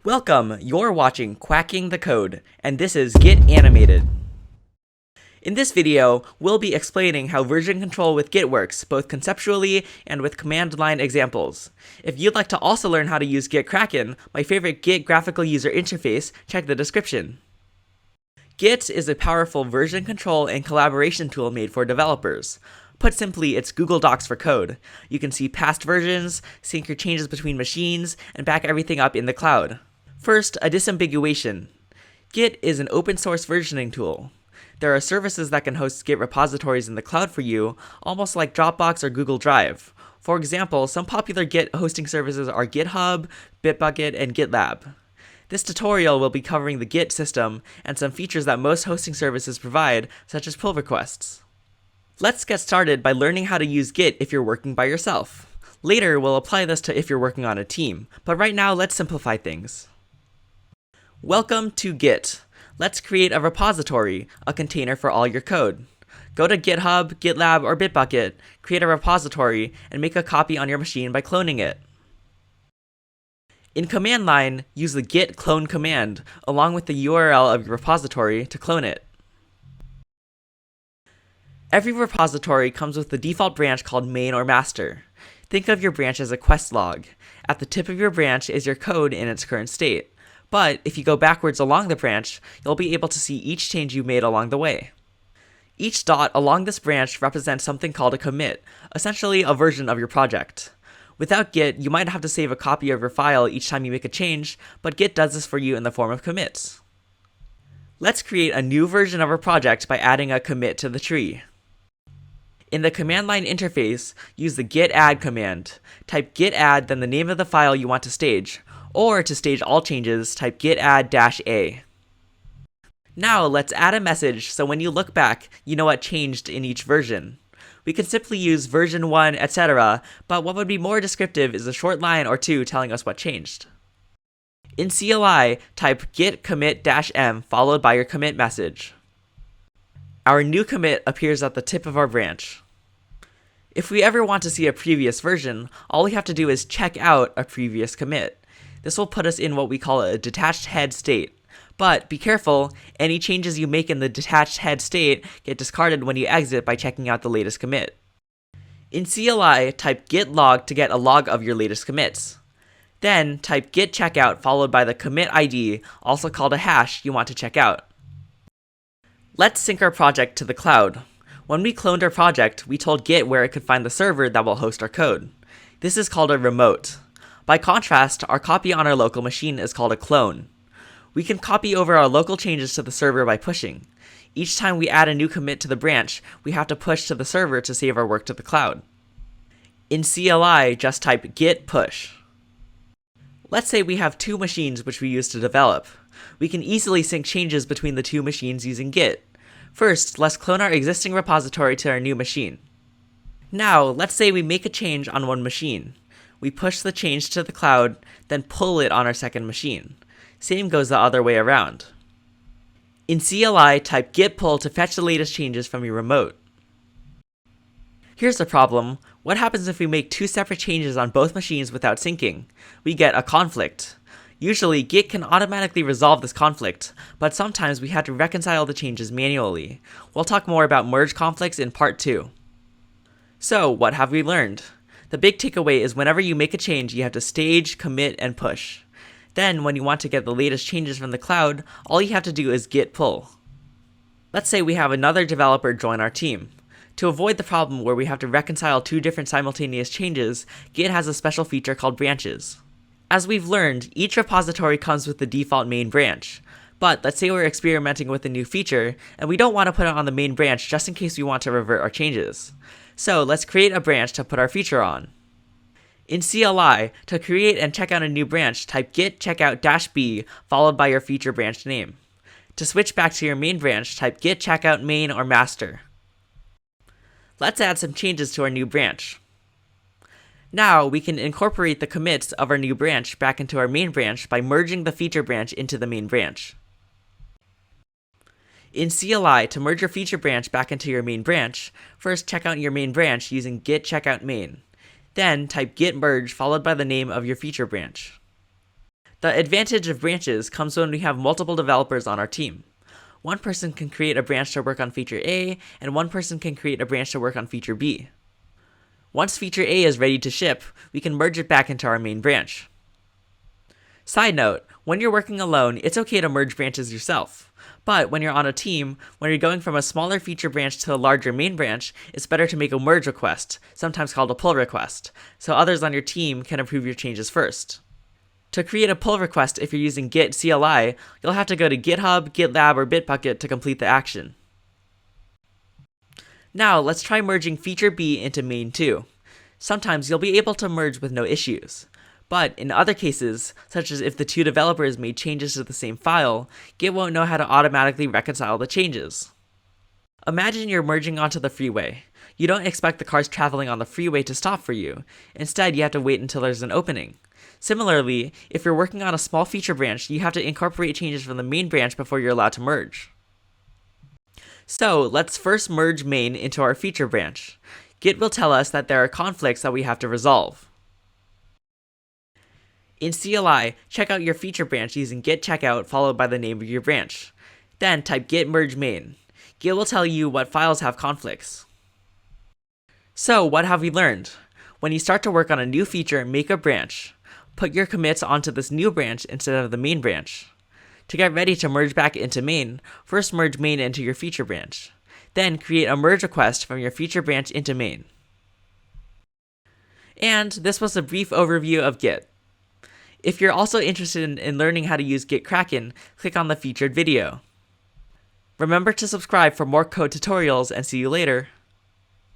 Welcome, you're watching Quacking the Code, and this is Git Animated. In this video, we'll be explaining how version control with Git works, both conceptually and with command line examples. If you'd like to also learn how to use Git Kraken, my favorite Git graphical user interface, check the description. Git is a powerful version control and collaboration tool made for developers. Put simply, it's Google Docs for code. You can see past versions, sync your changes between machines, and back everything up in the cloud. First, a disambiguation. Git is an open source versioning tool. There are services that can host Git repositories in the cloud for you, almost like Dropbox or Google Drive. For example, some popular Git hosting services are GitHub, Bitbucket, and GitLab. This tutorial will be covering the Git system and some features that most hosting services provide, such as pull requests. Let's get started by learning how to use Git if you're working by yourself. Later, we'll apply this to if you're working on a team, but right now, let's simplify things. Welcome to Git. Let's create a repository, a container for all your code. Go to GitHub, GitLab, or Bitbucket, create a repository, and make a copy on your machine by cloning it. In command line, use the git clone command, along with the URL of your repository to clone it. Every repository comes with the default branch called main or master. Think of your branch as a quest log. At the tip of your branch is your code in its current state. But if you go backwards along the branch, you'll be able to see each change you made along the way. Each dot along this branch represents something called a commit, essentially a version of your project. Without Git, you might have to save a copy of your file each time you make a change, but Git does this for you in the form of commits. Let's create a new version of our project by adding a commit to the tree. In the command line interface, use the git add command. Type git add, then the name of the file you want to stage. Or to stage all changes, type git add-a. Now let's add a message so when you look back, you know what changed in each version. We can simply use version 1, etc., but what would be more descriptive is a short line or two telling us what changed. In CLI, type git commit-m followed by your commit message. Our new commit appears at the tip of our branch. If we ever want to see a previous version, all we have to do is check out a previous commit. This will put us in what we call a detached head state. But be careful, any changes you make in the detached head state get discarded when you exit by checking out the latest commit. In CLI, type git log to get a log of your latest commits. Then type git checkout followed by the commit ID, also called a hash, you want to check out. Let's sync our project to the cloud. When we cloned our project, we told Git where it could find the server that will host our code. This is called a remote. By contrast, our copy on our local machine is called a clone. We can copy over our local changes to the server by pushing. Each time we add a new commit to the branch, we have to push to the server to save our work to the cloud. In CLI, just type git push. Let's say we have two machines which we use to develop. We can easily sync changes between the two machines using Git. First, let's clone our existing repository to our new machine. Now, let's say we make a change on one machine. We push the change to the cloud, then pull it on our second machine. Same goes the other way around. In CLI, type git pull to fetch the latest changes from your remote. Here's the problem. What happens if we make two separate changes on both machines without syncing? We get a conflict. Usually, Git can automatically resolve this conflict, but sometimes we have to reconcile the changes manually. We'll talk more about merge conflicts in part 2. So, what have we learned? The big takeaway is whenever you make a change, you have to stage, commit, and push. Then, when you want to get the latest changes from the cloud, all you have to do is git pull. Let's say we have another developer join our team. To avoid the problem where we have to reconcile two different simultaneous changes, Git has a special feature called branches. As we've learned, each repository comes with the default main branch. But let's say we're experimenting with a new feature, and we don't want to put it on the main branch just in case we want to revert our changes. So let's create a branch to put our feature on. In CLI, to create and check out a new branch, type git checkout-b followed by your feature branch name. To switch back to your main branch, type git checkout main or master. Let's add some changes to our new branch. Now we can incorporate the commits of our new branch back into our main branch by merging the feature branch into the main branch. In CLI, to merge your feature branch back into your main branch, first check out your main branch using git checkout main. Then type git merge followed by the name of your feature branch. The advantage of branches comes when we have multiple developers on our team. One person can create a branch to work on feature A, and one person can create a branch to work on feature B. Once feature A is ready to ship, we can merge it back into our main branch. Side note, when you're working alone, it's okay to merge branches yourself. But when you're on a team, when you're going from a smaller feature branch to a larger main branch, it's better to make a merge request, sometimes called a pull request, so others on your team can approve your changes first. To create a pull request if you're using Git CLI, you'll have to go to GitHub, GitLab, or Bitbucket to complete the action. Now, let's try merging feature B into main 2. Sometimes you'll be able to merge with no issues. But in other cases, such as if the two developers made changes to the same file, Git won't know how to automatically reconcile the changes. Imagine you're merging onto the freeway. You don't expect the cars traveling on the freeway to stop for you. Instead, you have to wait until there's an opening. Similarly, if you're working on a small feature branch, you have to incorporate changes from the main branch before you're allowed to merge. So let's first merge main into our feature branch. Git will tell us that there are conflicts that we have to resolve. In CLI, check out your feature branch using git checkout followed by the name of your branch. Then type git merge main. Git will tell you what files have conflicts. So what have we learned? When you start to work on a new feature, make a branch. Put your commits onto this new branch instead of the main branch. To get ready to merge back into main, first merge main into your feature branch. Then create a merge request from your feature branch into main. And this was a brief overview of Git. If you're also interested in learning how to use Git Kraken, click on the featured video. Remember to subscribe for more code tutorials and see you later.